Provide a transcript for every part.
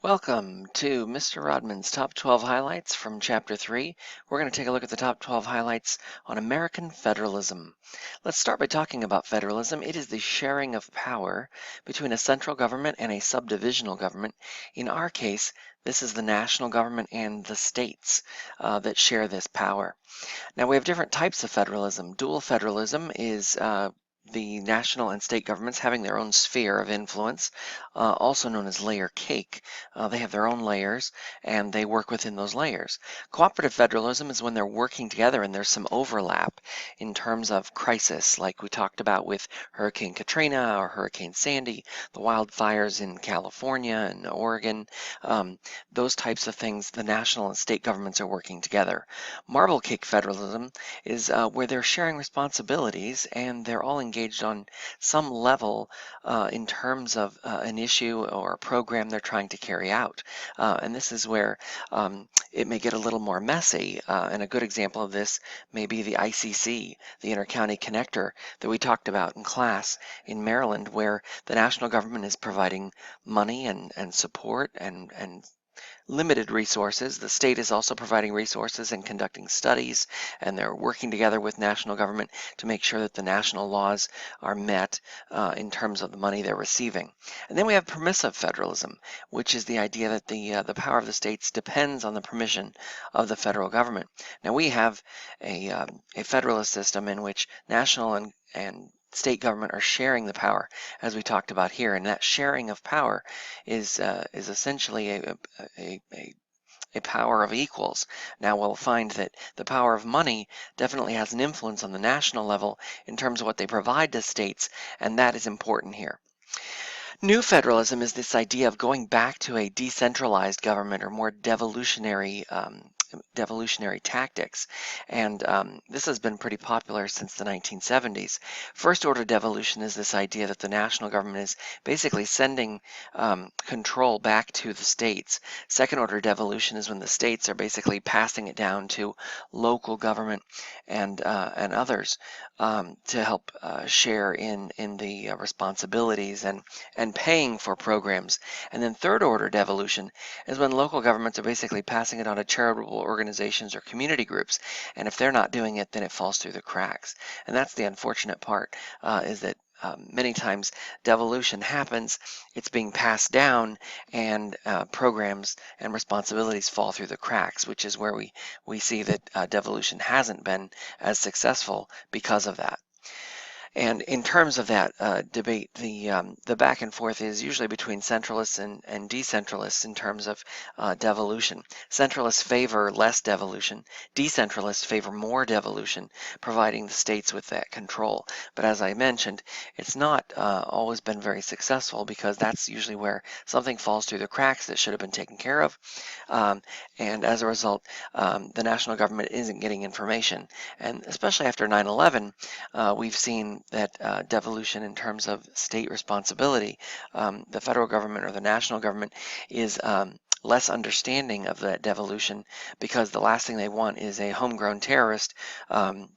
Welcome to Mr. Rodman's Top 12 Highlights from Chapter 3. We're going to take a look at the top 12 highlights on American federalism. Let's start by talking about federalism. It is the sharing of power between a central government and a subdivisional government. In our case, this is the national government and the states that share this power. Now, we have different types of federalism. Dual federalism is the national and state governments having their own sphere of influence, also known as layer cake. They have their own layers and they work within those layers. Cooperative federalism is when they're working together and there's some overlap in terms of crisis, like we talked about with Hurricane Katrina or Hurricane Sandy, the wildfires in California and Oregon, those types of things. The national and state governments are working together. Marble cake federalism is where they're sharing responsibilities and they're all engaged on some level in terms of an issue or a program they're trying to carry out. And this is where it may get a little more messy. And a good example of this may be the ICC, the Inter-County Connector that we talked about in class in Maryland, where the national government is providing money and support and limited resources. The state is also providing resources and conducting studies, and they're working together with national government to make sure that the national laws are met in terms of the money they're receiving. And then we have permissive federalism, which is the idea that the power of the states depends on the permission of the federal government. Now we have a federalist system in which national and state government are sharing the power, as we talked about here, and that sharing of power is essentially a power of equals. Now we'll find that the power of money definitely has an influence on the national level in terms of what they provide to states, and that is important here. New federalism is this idea of going back to a decentralized government or more devolutionary tactics, and this has been pretty popular since the 1970s. First order devolution is this idea that the national government is basically sending control back to the states. Second order devolution is when the states are basically passing it down to local government and others to help share in the responsibilities and paying for programs. And then third order devolution is when local governments are basically passing it on to charitable organizations or community groups, and if they're not doing it, then it falls through the cracks. And that's the unfortunate part, is that many times devolution happens, it's being passed down, and programs and responsibilities fall through the cracks, which is where we see that devolution hasn't been as successful because of that. And in terms of that debate, the back and forth is usually between centralists and decentralists in terms of devolution. Centralists favor less devolution. Decentralists favor more devolution, providing the states with that control. But as I mentioned, it's not always been very successful because that's usually where something falls through the cracks that should have been taken care of. And as a result, the national government isn't getting information. And especially after 9/11, we've seen that devolution in terms of state responsibility, the federal government or the national government is less understanding of that devolution, because the last thing they want is a homegrown terrorist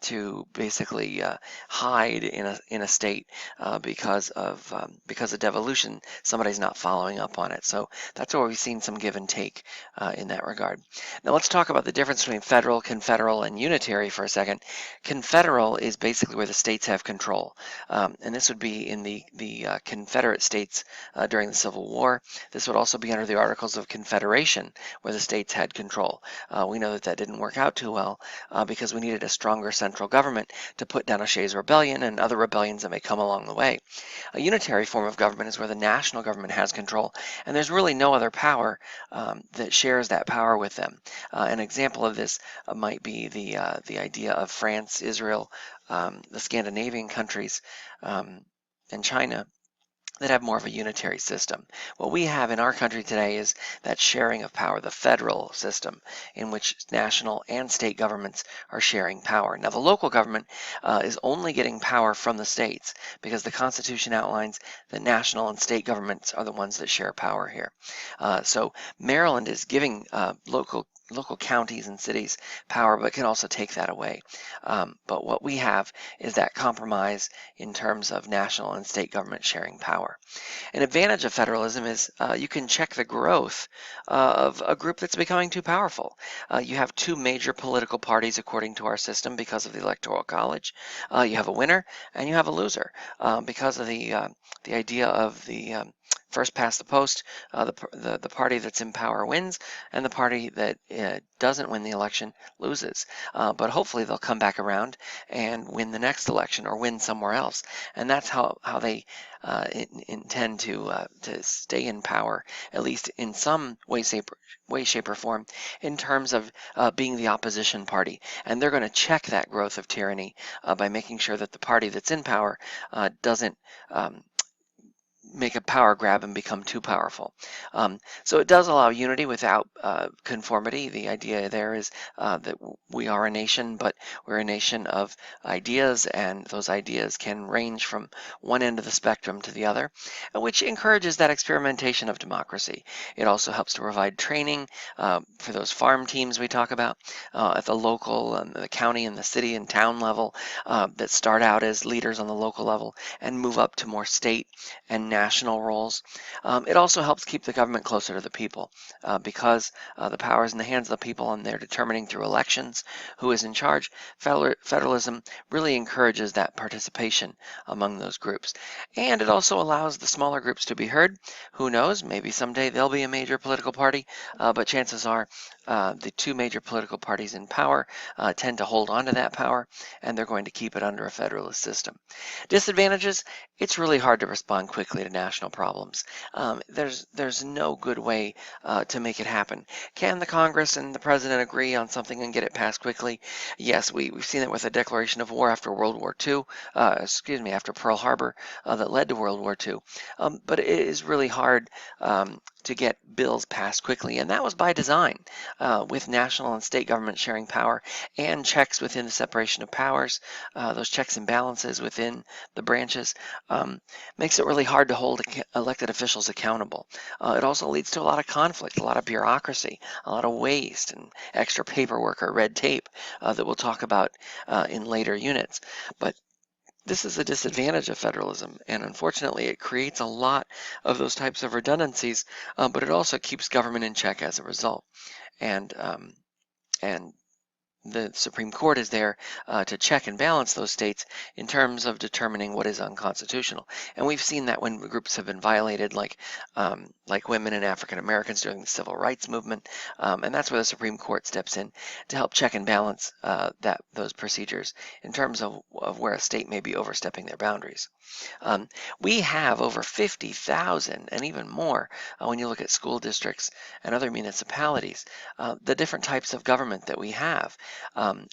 to basically hide in a state because of devolution. Somebody's not following up on it. So that's where we've seen some give and take in that regard. Now let's talk about the difference between federal, confederal, and unitary for a second. Confederal is basically where the states have control, and this would be in the Confederate states during the Civil War. This would also be under the Articles of Confederation, where the states had control. We know that didn't work out too well because we needed a stronger central government to put down a Shays Rebellion and other rebellions that may come along the way. A unitary form of government is where the national government has control, and there's really no other power that shares that power with them. An example of this might be the idea of France, Israel, the Scandinavian countries, and China, that have more of a unitary system. What we have in our country today is that sharing of power, the federal system, in which national and state governments are sharing power. Now, the local government is only getting power from the states because the Constitution outlines that national and state governments are the ones that share power here. So Maryland is giving local local counties and cities power, but can also take that away. But what we have is that compromise in terms of national and state government sharing power. An advantage of federalism is you can check the growth of a group that's becoming too powerful. You have two major political parties according to our system because of the Electoral College. You have a winner and you have a loser because of the idea of the first past the post. The party that's in power wins, and the party that doesn't win the election loses. But hopefully they'll come back around and win the next election or win somewhere else. And that's how they intend to stay in power, at least in some way, shape, or form, in terms of being the opposition party. And they're going to check that growth of tyranny by making sure that the party that's in power doesn't make a power grab and become too powerful. So it does allow unity without conformity. The idea there is that we are a nation, but we're a nation of ideas, and those ideas can range from one end of the spectrum to the other, which encourages that experimentation of democracy. It also helps to provide training for those farm teams we talk about at the local, the county and the city and town level that start out as leaders on the local level and move up to more state and national roles. It also helps keep the government closer to the people because the power is in the hands of the people and they're determining through elections who is in charge. Federalism really encourages that participation among those groups. And it also allows the smaller groups to be heard. Who knows, maybe someday they'll be a major political party, but chances are the two major political parties in power tend to hold on to that power, and they're going to keep it under a federalist system. Disadvantages: it's really hard to respond quickly to national problems. There's no good way to make it happen. Can the Congress and the President agree on something and get it passed quickly? Yes, we've seen it with the declaration of war after World War II, after Pearl Harbor that led to World War II. But it is really hard to get bills passed quickly, and that was by design, with national and state government sharing power and checks within the separation of powers. Those checks and balances within the branches makes it really hard to hold elected officials accountable. It also leads to a lot of conflict, a lot of bureaucracy, a lot of waste and extra paperwork or red tape that we'll talk about in later units. But this is a disadvantage of federalism, and unfortunately it creates a lot of those types of redundancies, but it also keeps government in check as a result. And the Supreme Court is there to check and balance those states in terms of determining what is unconstitutional. And we've seen that when groups have been violated, like women and African Americans during the Civil Rights Movement, and that's where the Supreme Court steps in to help check and balance those procedures in terms of where a state may be overstepping their boundaries. We have over 50,000 and even more when you look at school districts and other municipalities, the different types of government that we have.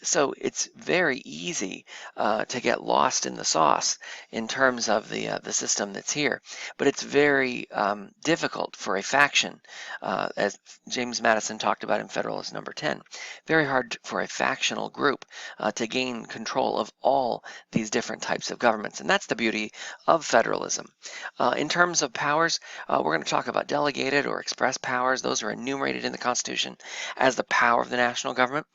So it's very easy to get lost in the sauce in terms of the system that's here, but it's very difficult for a faction, as James Madison talked about in Federalist number 10, very hard for a factional group to gain control of all these different types of governments, and that's the beauty of federalism. In terms of powers, we're going to talk about delegated or express powers. Those are enumerated in the Constitution as the power of the national government.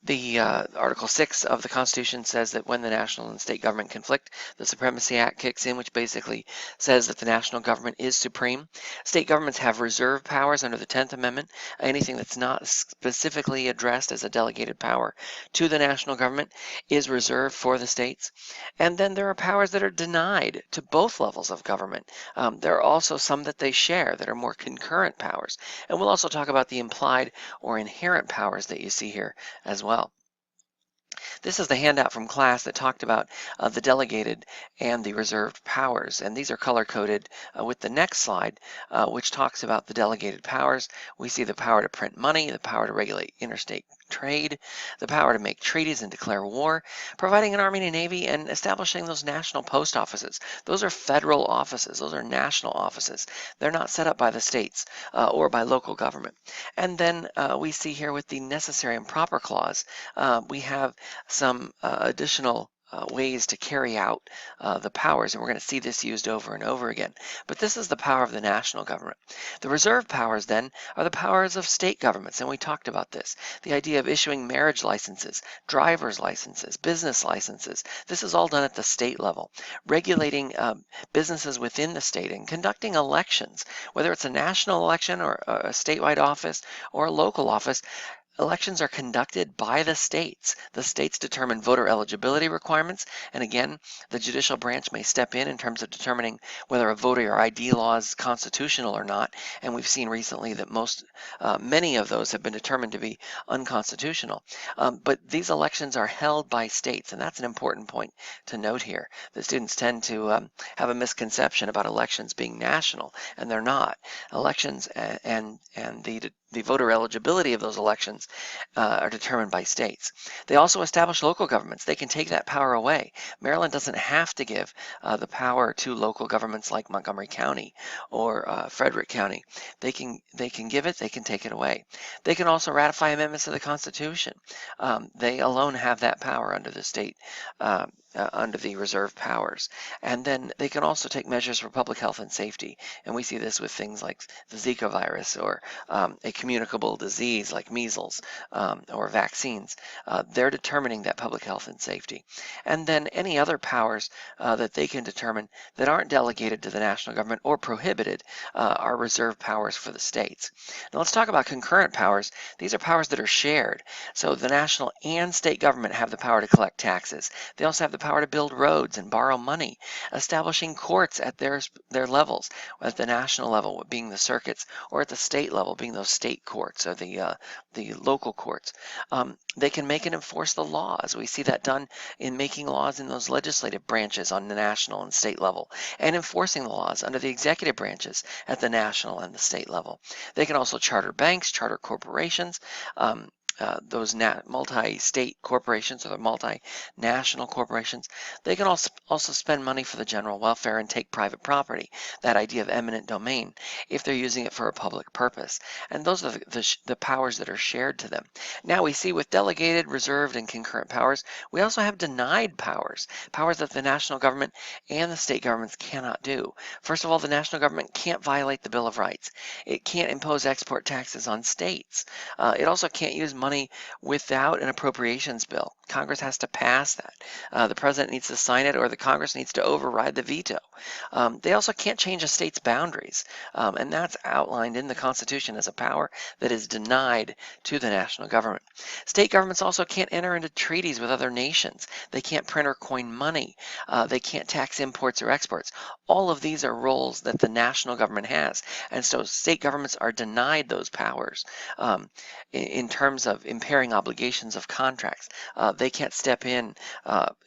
The Article 6 of the Constitution says that when the national and state government conflict, the Supremacy Act kicks in, which basically says that the national government is supreme. State governments have reserve powers under the 10th Amendment. Anything that's not specifically addressed as a delegated power to the national government is reserved for the states. And then there are powers that are denied to both levels of government. There are also some that they share that are more concurrent powers. And we'll also talk about the implied or inherent powers that you see here as well. This is the handout from class that talked about the delegated and the reserved powers, and these are color-coded with the next slide, which talks about the delegated powers. We see the power to print money, the power to regulate interstate trade, the power to make treaties and declare war, providing an army and a navy, and establishing those national post offices. Those are federal offices. Those are national offices. They're not set up by the states or by local government. And then we see here with the necessary and proper clause, we have some additional ways to carry out the powers, and we're going to see this used over and over again. But this is the power of the national government. The reserve powers then are the powers of state governments, and we talked about this. The idea of issuing marriage licenses, driver's licenses, business licenses. This is all done at the state level. Regulating businesses within the state and conducting elections, whether it's a national election or a statewide office or a local office. Elections are conducted by the states. The states determine voter eligibility requirements, and again, the judicial branch may step in terms of determining whether a voter or ID law is constitutional or not, and we've seen recently that many of those have been determined to be unconstitutional. But these elections are held by states, and that's an important point to note here. The students tend to have a misconception about elections being national, and they're not. Elections and the voter eligibility of those elections are determined by states. They also establish local governments. They can take that power away. Maryland doesn't have to give the power to local governments like Montgomery County or Frederick County. They can give it, they can take it away. They can also ratify amendments to the Constitution. They alone have that power under the state, under the reserve powers. And then they can also take measures for public health and safety. And we see this with things like the Zika virus or a communicable disease like measles or vaccines. They're determining that public health and safety. And then any other powers that they can determine that aren't delegated to the national government or prohibited are reserve powers for the states. Now let's talk about concurrent powers. These are powers that are shared. So the national and state government have the power to collect taxes. They also have the power to build roads and borrow money, establishing courts at their levels, at the national level being the circuits, or at the state level being those state courts or the local courts. They can make and enforce the laws. We see that done in making laws in those legislative branches on the national and state level, and enforcing the laws under the executive branches at the national and the state level. They can also charter banks, charter corporations, those multi-state corporations or the multinational corporations. They can also spend money for the general welfare and take private property, that idea of eminent domain, if they're using it for a public purpose. And those are the powers that are shared to them. Now we see with delegated, reserved, and concurrent powers, we also have denied powers, powers that the national government and the state governments cannot do. First of all, the national government can't violate the Bill of Rights. It can't impose export taxes on states. It also can't use money without an appropriations bill. Congress has to pass that. The president needs to sign it, or the Congress needs to override the veto. They also can't change a state's boundaries, and that's outlined in the Constitution as a power that is denied to the national government. State governments also can't enter into treaties with other nations. They can't print or coin money. They can't tax imports or exports. All of these are roles that the national government has, and so state governments are denied those powers in terms of impairing obligations of contracts. They can't step in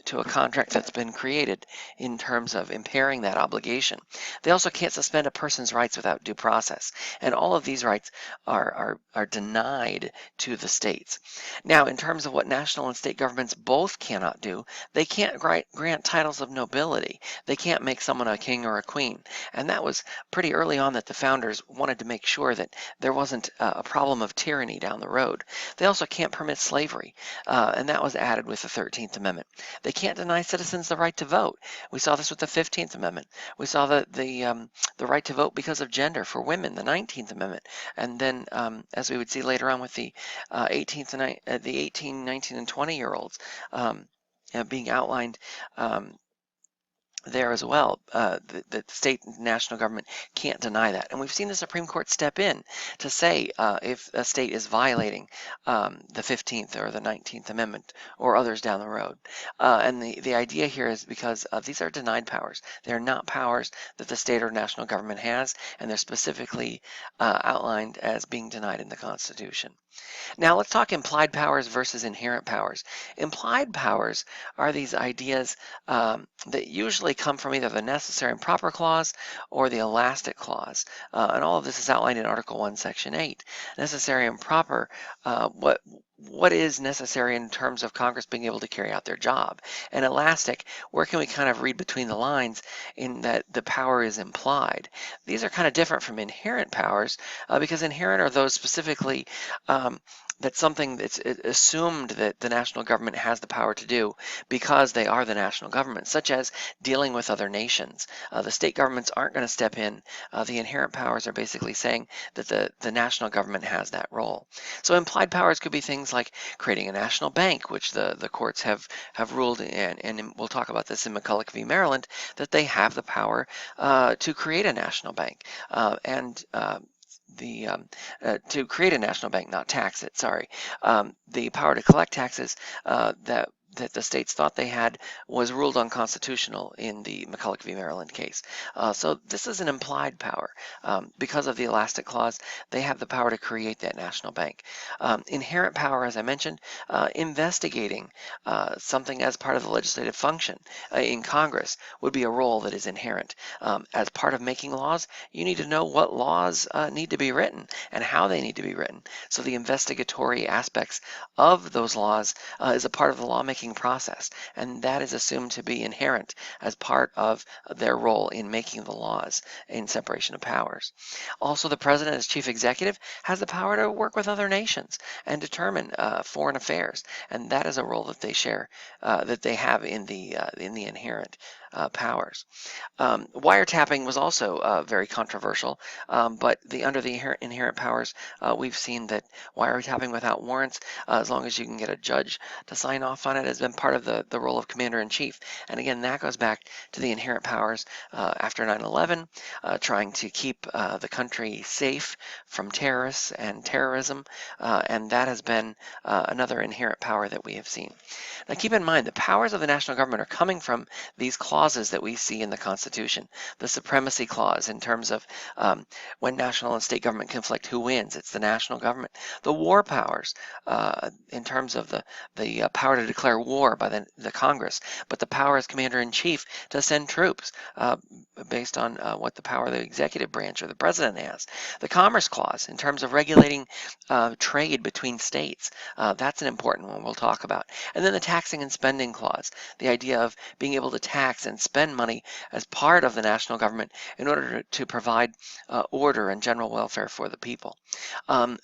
to a contract that's been created in terms of impairing that obligation. They also can't suspend a person's rights without due process, and all of these rights are denied to the states. Now, in terms of what national and state governments both cannot do, they can't grant titles of nobility. They can't make someone a king or a queen, and that was pretty early on that the founders wanted to make sure that there wasn't a problem of tyranny down the road. They also can't permit slavery, and that was added with the 13th Amendment. They can't deny citizens the right to vote. We saw this with the 15th Amendment. We saw the right to vote because of gender for women, the 19th Amendment, and then as we would see later on with the 18, 19, and 20-year-olds being outlined there as well. The state and national government can't deny that. And we've seen the Supreme Court step in to say if a state is violating the 15th or the 19th Amendment or others down the road. And the idea here is because these are denied powers. They're not powers that the state or national government has, and they're specifically outlined as being denied in the Constitution. Now let's talk implied powers versus inherent powers. Implied powers are these ideas that usually come from either the necessary and proper clause or the elastic clause. And all of this is outlined in Article 1, Section 8. Necessary and proper, what is necessary in terms of Congress being able to carry out their job? And elastic, where can we kind of read between the lines in that the power is implied? These are kind of different from inherent powers because inherent are those specifically that's something that's assumed that the national government has the power to do because they are the national government, such as dealing with other nations. The state governments aren't going to step in. The inherent powers are basically saying that the national government has that role. So implied powers could be things like creating a national bank, which the courts have ruled, and we'll talk about this in McCulloch v. Maryland, that they have the power to create a national bank. And the To create a national bank, not tax it, sorry. The power to collect taxes that the states thought they had was ruled unconstitutional in the McCulloch v. Maryland case. So this is an implied power. Because of the elastic clause, they have the power to create that national bank. Inherent power, as I mentioned, investigating something as part of the legislative function in Congress would be a role that is inherent. As part of making laws, you need to know what laws need to be written and how they need to be written. So the investigatory aspects of those laws is a part of the lawmaking process, and that is assumed to be inherent as part of their role in making the laws in separation of powers. Also, the president as chief executive has the power to work with other nations and determine foreign affairs, and that is a role that they share, that they have in the inherent powers. Wiretapping was also very controversial, but under the inherent powers, we've seen that wiretapping without warrants, as long as you can get a judge to sign off on it, has been part of the role of commander-in-chief. And again, that goes back to the inherent powers after 9/11, trying to keep the country safe from terrorists and terrorism, and that has been another inherent power that we have seen. Now keep in mind, the powers of the national government are coming from these clauses that we see in the Constitution. The supremacy clause in terms of when national and state government conflict, who wins? It's the national government. The war powers in terms of the power to declare war by the Congress, but the power as commander-in-chief to send troops based on what the power of the executive branch or the president has. The commerce clause in terms of regulating trade between states. That's an important one we'll talk about. And then the taxing and spending clause, the idea of being able to tax and spend money as part of the national government in order to provide order and general welfare for the people.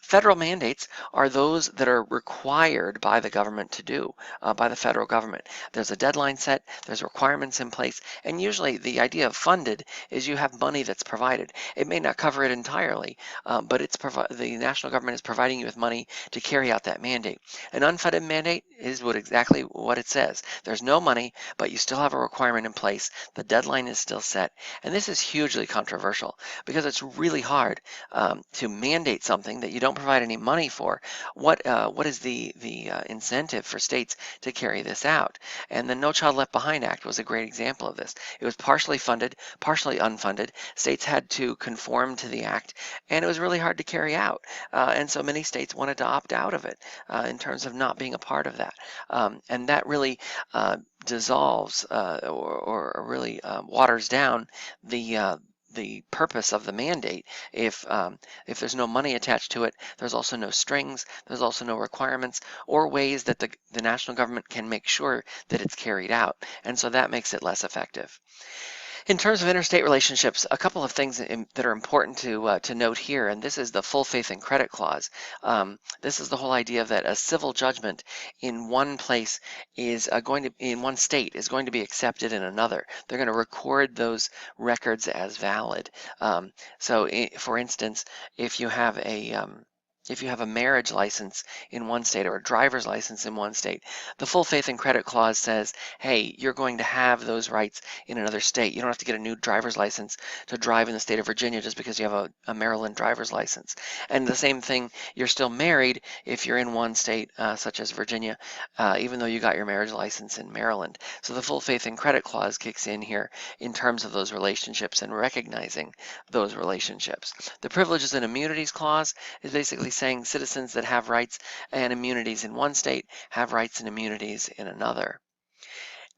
Federal mandates are those that are required by the government to do, by the federal government. There's a deadline set, there's requirements in place, and usually the idea of funded is you have money that's provided. It may not cover it entirely, but the national government is providing you with money to carry out that mandate. An unfunded mandate is exactly what it says. There's no money, but you still have a requirement in place. The deadline is still set. And this is hugely controversial because it's really hard to mandate something that you don't provide any money for. What is the incentive for states to carry this out? And the No Child Left Behind Act was a great example of this. It was partially funded, partially unfunded. States had to conform to the act, and it was really hard to carry out. And so many states wanted to opt out of it in terms of not being a part of that. And that really dissolves or really waters down the purpose of the mandate. If there's no money attached to it, there's also no strings, there's also no requirements or ways that the national government can make sure that it's carried out. And so that makes it less effective. In terms of interstate relationships, a couple of things that are important to note here, and this is the full faith and credit clause. This is the whole idea that a civil judgment in one place is in one state is going to be accepted in another. They're going to record those records as valid. For instance, if you have a marriage license in one state or a driver's license in one state, the full faith and credit clause says, hey, you're going to have those rights in another state. You don't have to get a new driver's license to drive in the state of Virginia just because you have a Maryland driver's license. And the same thing, you're still married if you're in one state, such as Virginia, even though you got your marriage license in Maryland. So the full faith and credit clause kicks in here in terms of those relationships and recognizing those relationships. The privileges and immunities clause is basically saying citizens that have rights and immunities in one state have rights and immunities in another.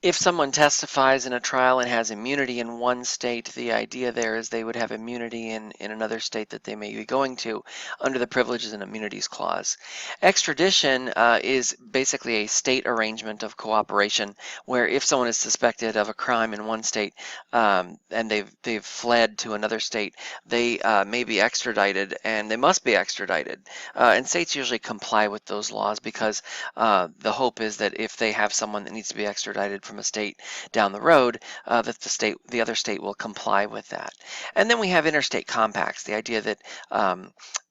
If someone testifies in a trial and has immunity in one state, the idea there is they would have immunity in another state that they may be going to under the Privileges and Immunities Clause. Extradition is basically a state arrangement of cooperation where if someone is suspected of a crime in one state and they've fled to another state, they may be extradited, and they must be extradited. And states usually comply with those laws because the hope is that if they have someone that needs to be extradited from a state down the road, that the other state will comply with that. And then we have interstate compacts, the idea that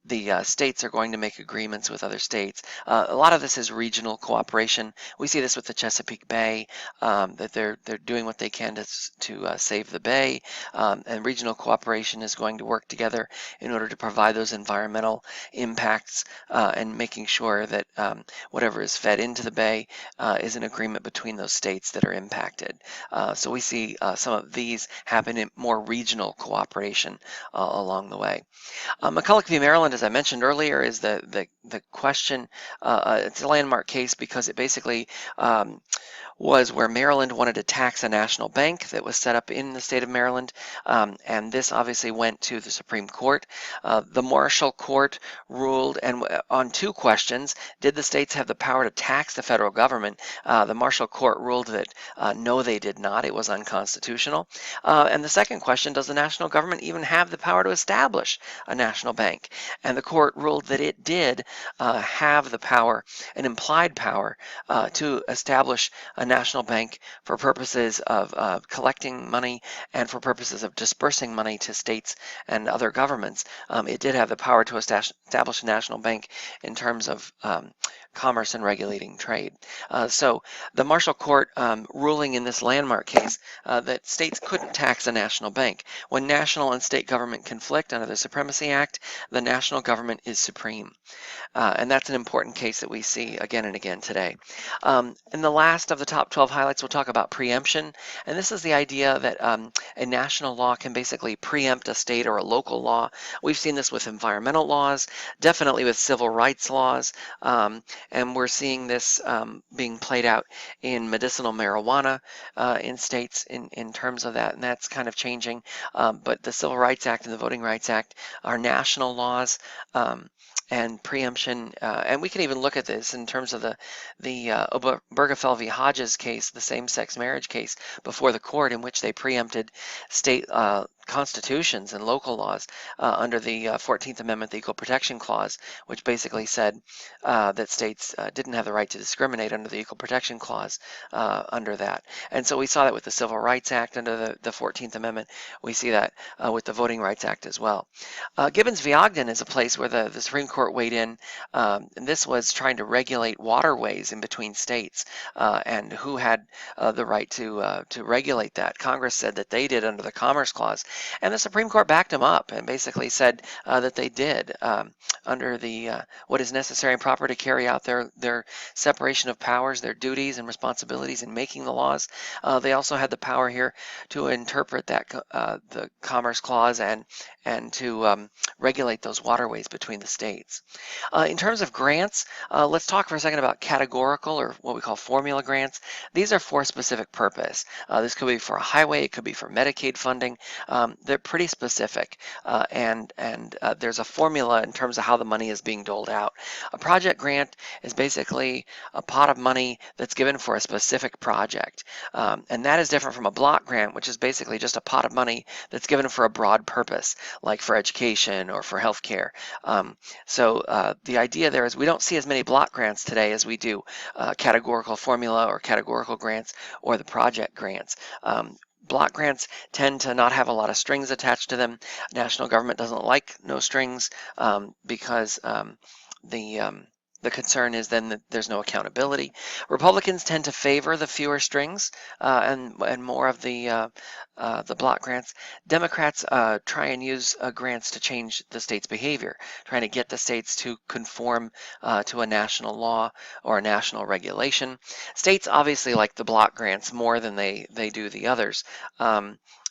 the states are going to make agreements with other states. A lot of this is regional cooperation. We see this with the Chesapeake Bay, that they're doing what they can to save the bay, and regional cooperation is going to work together in order to provide those environmental impacts and making sure that whatever is fed into the bay is an agreement between those states that are impacted. So we see some of these happen in more regional cooperation along the way. McCulloch v. Maryland, as I mentioned earlier, is the question. It's a landmark case because it basically was where Maryland wanted to tax a national bank that was set up in the state of Maryland, and this obviously went to the Supreme Court. The Marshall Court ruled on two questions. Did the states have the power to tax the federal government? The Marshall Court ruled that no, they did not. It was unconstitutional. And the second question, does the national government even have the power to establish a national bank? And the court ruled that it did have the power, an implied power, to establish a national bank for purposes of collecting money and for purposes of dispersing money to states and other governments. It did have the power to establish a national bank in terms of commerce and regulating trade. So the Marshall Court ruling in this landmark case that states couldn't tax a national bank. When national and state government conflict under the Supremacy Act, the national government is supreme. And that's an important case that we see again and again today. In the last of the top 12 highlights, we'll talk about preemption. And this is the idea that a national law can basically preempt a state or a local law. We've seen this with environmental laws, definitely with civil rights laws, and we're seeing this being played out in medicinal marijuana in states in terms of that, and that's kind of changing. But the Civil Rights Act and the Voting Rights Act are national laws. And preemption, and we can even look at this in terms of the Obergefell v. Hodges case, the same-sex marriage case before the court, in which they preempted state constitutions and local laws under the 14th Amendment, the Equal Protection Clause, which basically said that states didn't have the right to discriminate under the Equal Protection Clause under that. And so we saw that with the Civil Rights Act under the 14th Amendment. We see that with the Voting Rights Act as well. Gibbons v. Ogden is a place where the Supreme Court weighed in, and this was trying to regulate waterways in between states and who had the right to regulate that. Congress said that they did under the Commerce Clause, and the Supreme Court backed them up and basically said that they did under the what is necessary and proper to carry out their separation of powers, their duties and responsibilities in making the laws. They also had the power here to interpret that the Commerce Clause and to regulate those waterways between the states. In terms of grants, let's talk for a second about categorical, or what we call formula grants. These are for a specific purpose. This could be for a highway, it could be for Medicaid funding. They're pretty specific, and there's a formula in terms of how the money is being doled out. A project grant is basically a pot of money that's given for a specific project, and that is different from a block grant, which is basically just a pot of money that's given for a broad purpose, like for education or for healthcare. So the idea there is we don't see as many block grants today as we do categorical formula or categorical grants or the project grants. Block grants tend to not have a lot of strings attached to them. National government doesn't like no strings because the concern is then that there's no accountability. Republicans tend to favor the fewer strings and more of the block grants. Democrats try and use grants to change the state's behavior, trying to get the states to conform to a national law or a national regulation. States obviously like the block grants more than they do the others.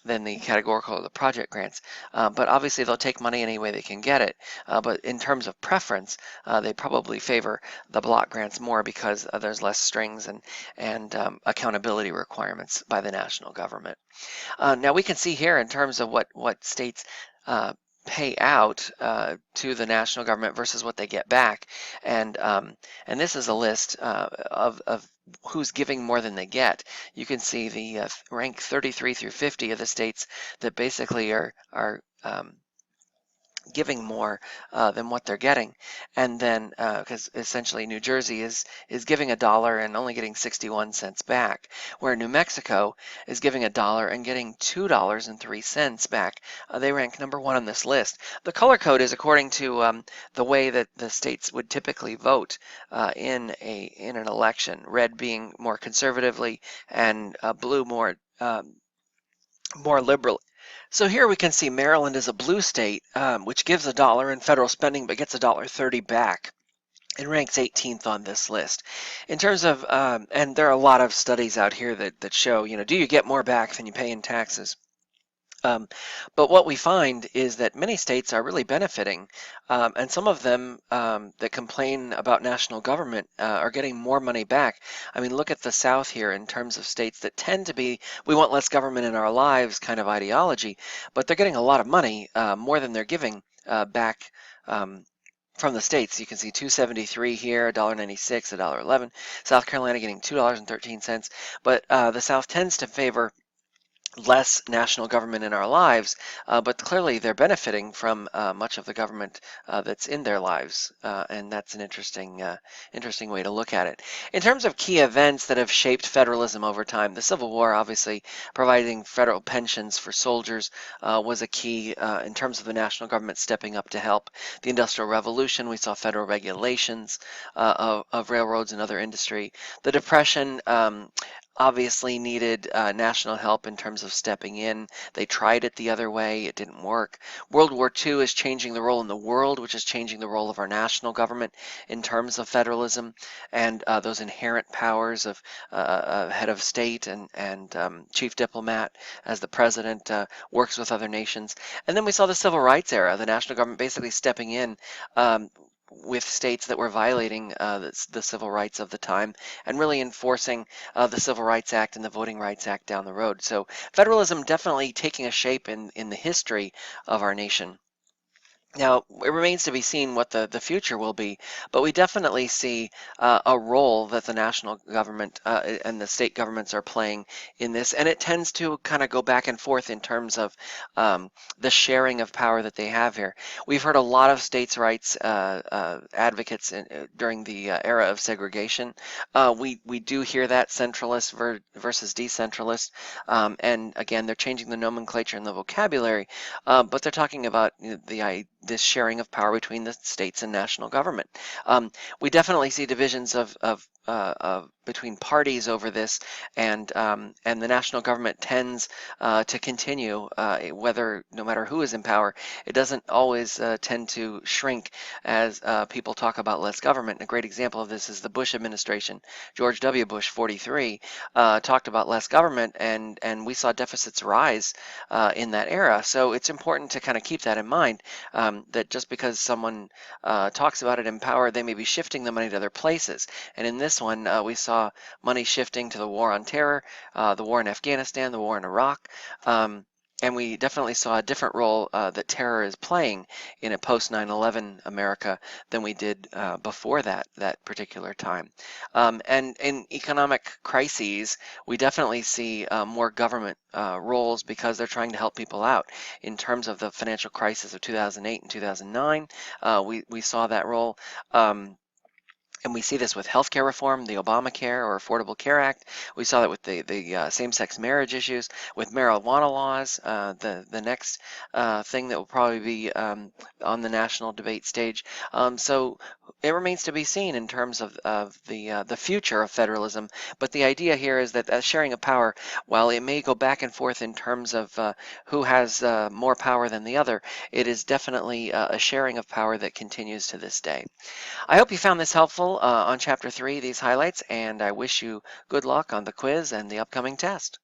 than the categorical or the project grants. But obviously they'll take money any way they can get it. But in terms of preference, they probably favor the block grants more because there's less strings and accountability requirements by the national government. Now we can see here in terms of what states pay out to the national government versus what they get back, and this is a list of who's giving more than they get. You can see the rank 33 through 50 of the states that basically are giving more than what they're getting, and then because essentially New Jersey is giving $1 and only getting 61 cents back, where New Mexico is giving $1 and getting $2.03 back. They rank number 1 on this list. The color code is according to the way that the states would typically vote in an election. Red being more conservatively, and blue more liberal. So here we can see Maryland is a blue state, which gives $1 in federal spending but gets $1.30 back. It ranks 18th on this list. In terms of, and there are a lot of studies out here that show, do you get more back than you pay in taxes? But what we find is that many states are really benefiting, and some of them that complain about national government are getting more money back. I mean, look at the South here in terms of states that tend to be, we want less government in our lives kind of ideology, but they're getting a lot of money, more than they're giving back from the states. You can see 273 here, $1.96, $1.11. South Carolina getting $2.13, but the South tends to favor less national government in our lives, but clearly they're benefiting from much of the government that's in their lives, and that's an interesting way to look at it. In terms of key events that have shaped federalism over time, the Civil War, obviously providing federal pensions for soldiers, was a key in terms of the national government stepping up to help. The Industrial Revolution, we saw federal regulations of railroads and other industry. The Depression obviously needed national help in terms of stepping in. They tried it the other way. It didn't work. World War II is changing the role in the world, which is changing the role of our national government in terms of federalism and those inherent powers of head of state and chief diplomat as the president works with other nations. And then we saw the Civil Rights era, the national government basically stepping in with states that were violating the civil rights of the time and really enforcing the Civil Rights Act and the Voting Rights Act down the road. So federalism definitely taking a shape in the history of our nation. Now, it remains to be seen what the future will be, but we definitely see a role that the national government and the state governments are playing in this, and it tends to kind of go back and forth in terms of the sharing of power that they have here. We've heard a lot of states' rights advocates during the era of segregation. We do hear that centralist versus decentralist, and again, they're changing the nomenclature and the vocabulary, but they're talking about this sharing of power between the states and national government. We definitely see divisions between parties over this, and the national government tends to continue, no matter who is in power. It doesn't always tend to shrink as people talk about less government. A great example of this is the Bush administration. George W. Bush, 43, talked about less government, and we saw deficits rise in that era. So it's important to kind of keep that in mind, that just because someone talks about it in power, they may be shifting the money to other places. And in this one, we saw money shifting to the war on terror, the war in Afghanistan, the war in Iraq, and we definitely saw a different role that terror is playing in a post 9/11 America than we did before that particular time. And in economic crises, we definitely see more government roles because they're trying to help people out. In terms of the financial crisis of 2008 and 2009, we saw that role. And we see this with healthcare reform, the Obamacare or Affordable Care Act. We saw that with the same-sex marriage issues, with marijuana laws. The next thing that will probably be on the national debate stage. So it remains to be seen in terms of the future of federalism. But the idea here is that sharing of power, while it may go back and forth in terms of who has more power than the other, it is definitely a sharing of power that continues to this day. I hope you found this helpful on Chapter 3, these highlights, and I wish you good luck on the quiz and the upcoming test.